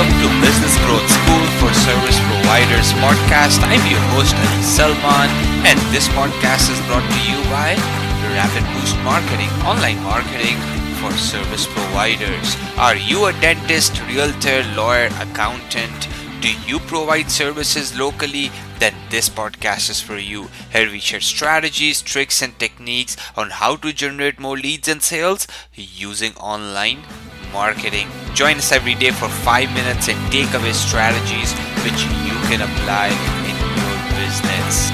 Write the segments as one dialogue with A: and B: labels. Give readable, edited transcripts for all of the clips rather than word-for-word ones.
A: welcome to Business Growth School for Service Providers podcast. I'm your host Ali Salman, and this podcast is brought to you by Rapid Boost Marketing, online marketing for service providers. Are you a dentist, realtor, lawyer, accountant? Do you provide services locally? Then this podcast is for you. Here we share strategies, tricks, and techniques on how to generate more leads and sales using online marketing. Join us every day for 5 minutes and take away strategies which you can apply in your business.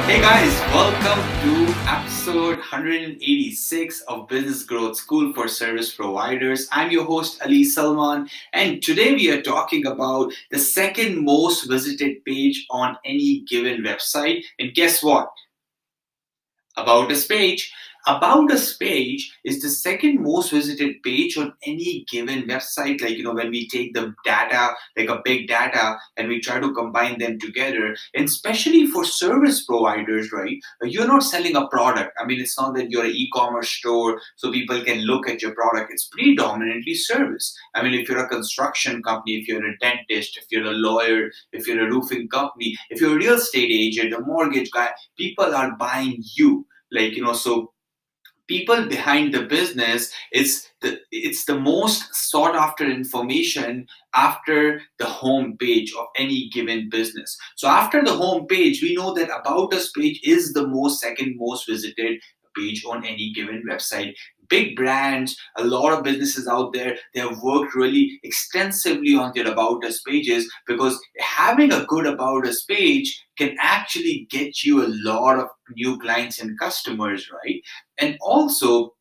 A: Hey guys, welcome to episode 186 of Business Growth School for Service Providers. I'm your host Ali Salman, and today we are talking about the second most visited page on any given website. And guess what? About Us page. About Us page is the second most visited page on any given website. When we take the data, like a big data, and we try to combine them together, and especially for service providers, right? You're not selling a product. It's not that you're an e-commerce store so people can look at your product. It's predominantly service. If you're a construction company, if you're a dentist, if you're a lawyer, if you're a roofing company, if you're a real estate agent, a mortgage guy, people are buying you. So people behind the business, it's the most sought after information after the home page of any given business. So after the home page, we know that About Us page is the second most visited page on any given website. Big brands, a lot of businesses out there, they have worked really extensively on their About Us pages, because having a good About Us page can actually get you a lot of new clients and customers, right? And also,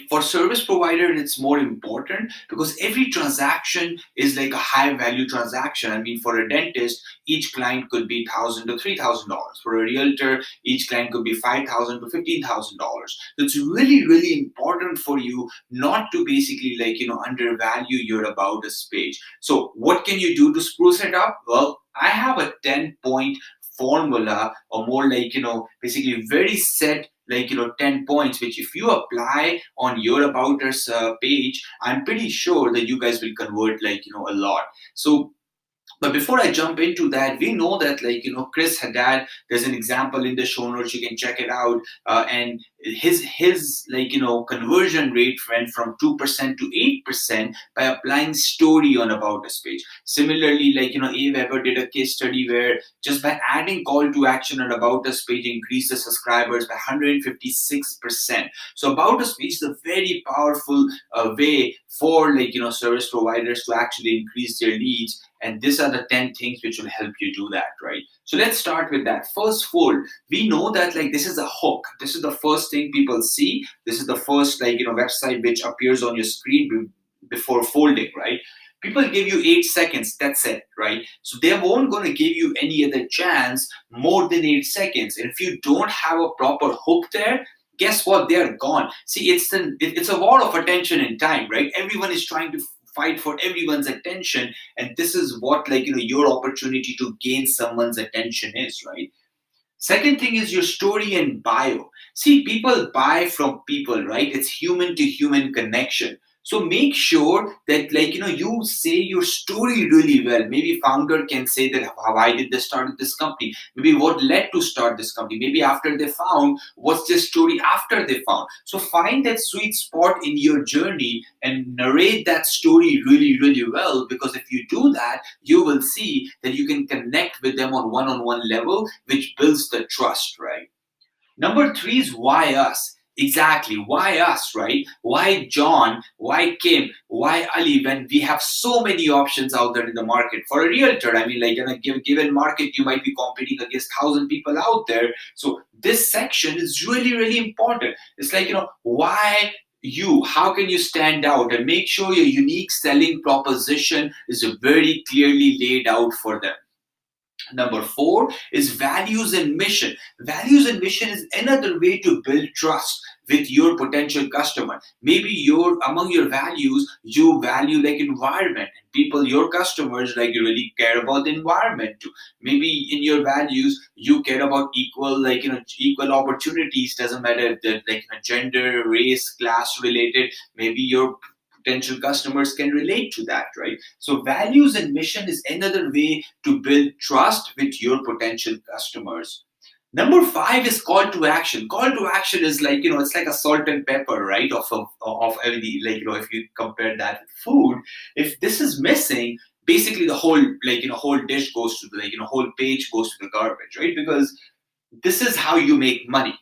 A: for service provider, it's more important because every transaction is like a high value transaction. For a dentist, each client could be $1,000 to $3,000. For a realtor, each client could be $5,000 to $15,000. So it's really, really important for you not to basically undervalue your About Us page. So what can you do to spruce it up? Well, I have a 10-point formula, or more basically very set 10 points, which if you apply on your About Us page, I'm pretty sure that you guys will convert a lot. So, but before I jump into that, we know that Chris Haddad, there's an example in the show notes, you can check it out, and his conversion rate went from 2% to 8% by applying story on About Us page. Similarly, Abe Weber did a case study where just by adding call to action on About Us page increased the subscribers by 156%. So About Us page is a very powerful way for service providers to actually increase their leads. And these are the 10 things which will help you do that, right? So let's start with that. First fold, we know that this is a hook. This is the first thing people see. This is the first website which appears on your screen before folding, right? People give you 8 seconds, that's it, right? So they won't going to give you any other chance more than 8 seconds. And if you don't have a proper hook there, guess what? They're gone. See, it's a war of attention and time, right? Everyone is trying to fight for everyone's attention, and this is what your opportunity to gain someone's attention is, right? Second thing is your story and bio. See, people buy from people, right? It's human to human connection. So make sure that you say your story really well. Maybe founder can say that why did they start this company? Maybe what led to start this company? Maybe after they found, what's their story after they found? So find that sweet spot in your journey and narrate that story really, really well, because if you do that, you will see that you can connect with them on one-on-one level, which builds the trust, right? Number 3 is why us. Exactly. Why us, right? Why John? Why Kim? Why Ali? When we have so many options out there in the market. For a realtor, in a given market, you might be competing against 1,000 people out there. So this section is really, really important. It's why you? How can you stand out? And make sure your unique selling proposition is very clearly laid out for them. Number 4 is values and mission. Values and mission is another way to build trust. with your potential customer. Maybe among your values, you value like environment. People, your customers, like you really care about the environment too. Maybe in your values, you care about equal, like equal opportunities. Doesn't matter if they're like gender, race, class related. Maybe your potential customers can relate to that, right? So values and mission is another way to build trust with your potential customers. Number five is call to action. Call to action is like, it's like a salt and pepper, right? Of every, like, if you compare that with food, if this is missing, basically the whole, like, whole dish goes to the, like, whole page goes to the garbage, right? Because this is how you make money.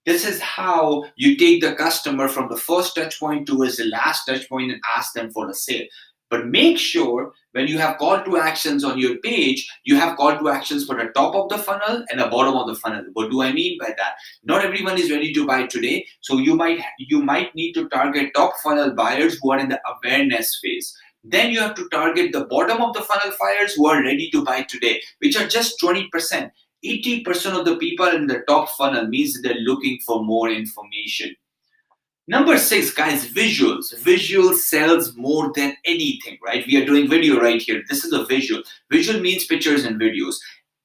A: This is how you take the customer from the first touch point towards the last touch point and ask them for a sale. But make sure when you have call to actions on your page, you have call to actions for the top of the funnel and the bottom of the funnel. What do I mean by that? Not everyone is ready to buy today, so you might need to target top funnel buyers who are in the awareness phase. Then you have to target the bottom of the funnel buyers who are ready to buy today, which are just 20%. 80% of the people in the top funnel means that they're looking for more information. Number six, guys, visuals. Visual sells more than anything, right? We are doing video right here. This is a visual. Visual means pictures and videos.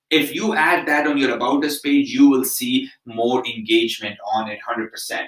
A: If you add that on your About Us page, you will see more engagement on it, 100%.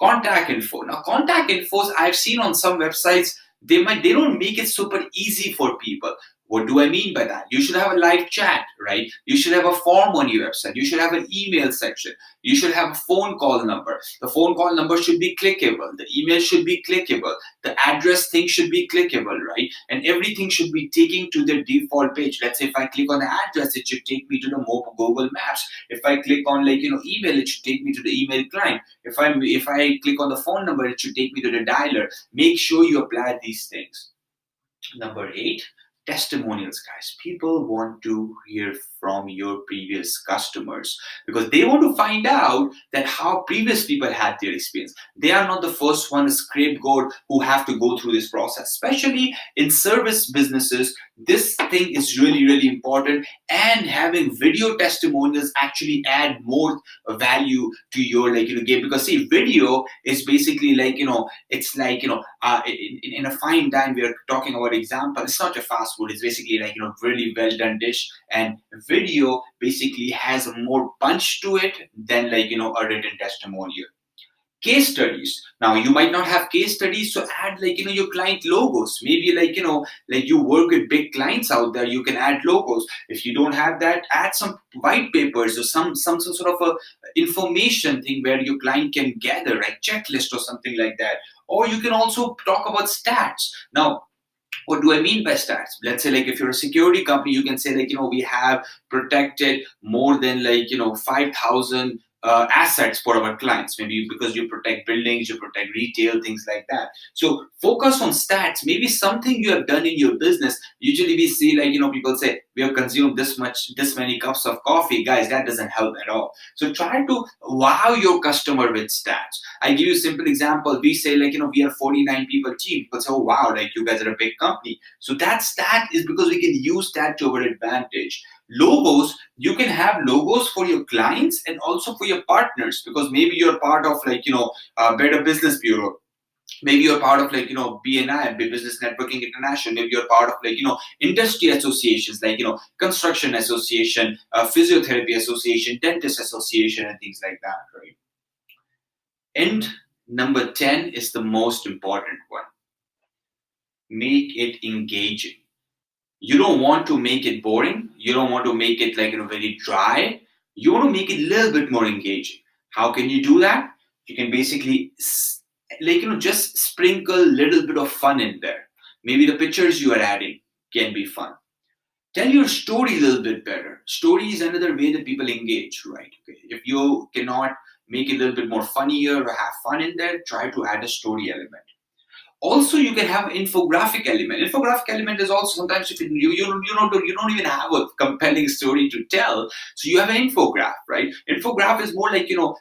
A: Contact info. Now, contact infos I've seen on some websites, they don't make it super easy for people. What do I mean by that? You should have a live chat, right? You should have a form on your website. You should have an email section. You should have a phone call number. The phone call number should be clickable. The email should be clickable. The address thing should be clickable, right? And everything should be taken to the default page. Let's say if I click on the address, it should take me to the Google Maps. If I click on email, it should take me to the email client. If I click on the phone number, it should take me to the dialer. Make sure you apply these things. Number eight, testimonials, guys. People want to hear from your previous customers because they want to find out that how previous people had their experience. They are not the first one scapegoat who have to go through this process. Especially in service businesses, this thing is really, really important. And having video testimonials actually add more value to your game, because see, video is basically it's like in a fine dine, we are talking about example. It's not a fast food. It's basically really well done dish, and video basically has more punch to it than a written testimonial. Case studies. Now you might not have case studies, so add your client logos. Maybe like you work with big clients out there, you can add logos. If you don't have that, add some white papers or some sort of a information thing where your client can gather, like checklist or something like that. Or you can also talk about stats. Now, what do I mean by stats? Let's say if you're a security company, you can say we have protected more than 5,000 assets for our clients. Maybe because you protect buildings, you protect retail, things like that. So focus on stats. Maybe something you have done in your business. Usually we see people say we have consumed this many cups of coffee. Guys, that doesn't help at all. So try to wow your customer with stats. I give you a simple example. We say we are 49 people team. People say, oh wow, you guys are a big company. So that stat is because we can use that to our advantage. Logos, you can have logos for your clients and also for your partners, because maybe you're part of Better Business Bureau. Maybe you're part of BNI, Business Networking International. Maybe you're part of industry associations construction association, physiotherapy association, dentist association, and things like that, right? And number 10 is the most important one. Make it engaging. You don't want to make it boring. You don't want to make it very dry. You want to make it a little bit more engaging. How can you do that? You can basically just sprinkle a little bit of fun in there. Maybe the pictures you are adding can be fun. Tell your story a little bit better. Story is another way that people engage, right? Okay. If you cannot make it a little bit more funnier or have fun in there, try to add a story element. Also, you can have infographic element. Infographic element is also sometimes if you don't even have a compelling story to tell, so you have an infograph, right? Infograph is more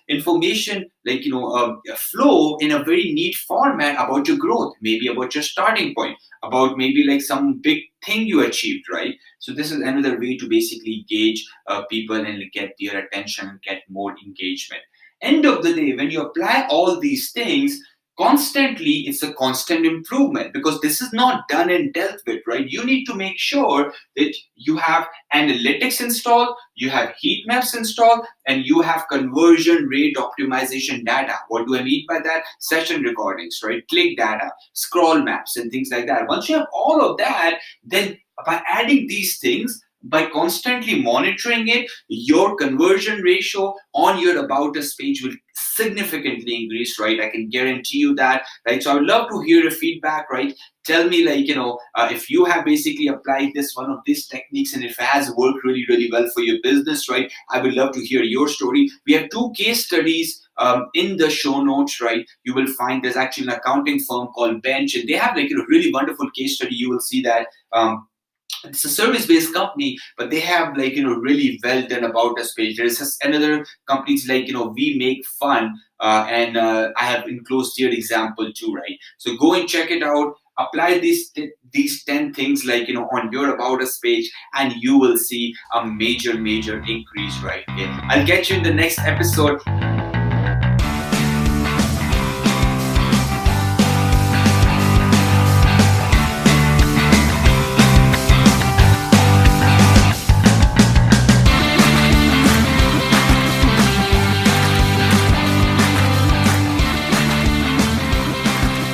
A: information, a flow in a very neat format about your growth, maybe about your starting point, about maybe some big thing you achieved, right? So this is another way to basically gauge people and get their attention and get more engagement. end of the day, when you apply all these things constantly, it's a constant improvement, because this is not done and dealt with, right? You need to make sure that you have analytics installed, you have heat maps installed, and you have conversion rate optimization data. What do I mean by that? Session recordings, right? Click data, scroll maps, and things like that. Once you have all of that, then by adding these things, by constantly monitoring it, your conversion ratio on your About Us page will significantly increase, right? I can guarantee you that, right? So I would love to hear your feedback, right? Tell me, like, if you have basically applied this one of these techniques and if it has worked really, really well for your business, right? I would love to hear your story. We have 2 case studies in the show notes, right? You will find there's actually an accounting firm called Bench, and they have like a really wonderful case study. You will see that. It's a service-based company, but they have like really well done About Us page. There's just another companies like We Make Fun, and I have enclosed your example too, right? So go and check it out. Apply these 10 things like on your About Us page, and you will see a major increase, right? Okay, I'll catch you in the next episode.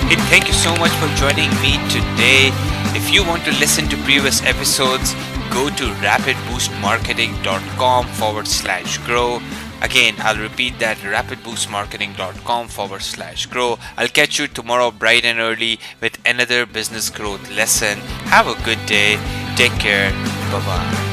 A: Hey, thank you so much for joining me today. If you want to listen to previous episodes, go to rapidboostmarketing.com/grow. Again, I'll repeat that, rapidboostmarketing.com/grow. I'll catch you tomorrow bright and early with another business growth lesson. Have a good day. Take care. Bye-bye.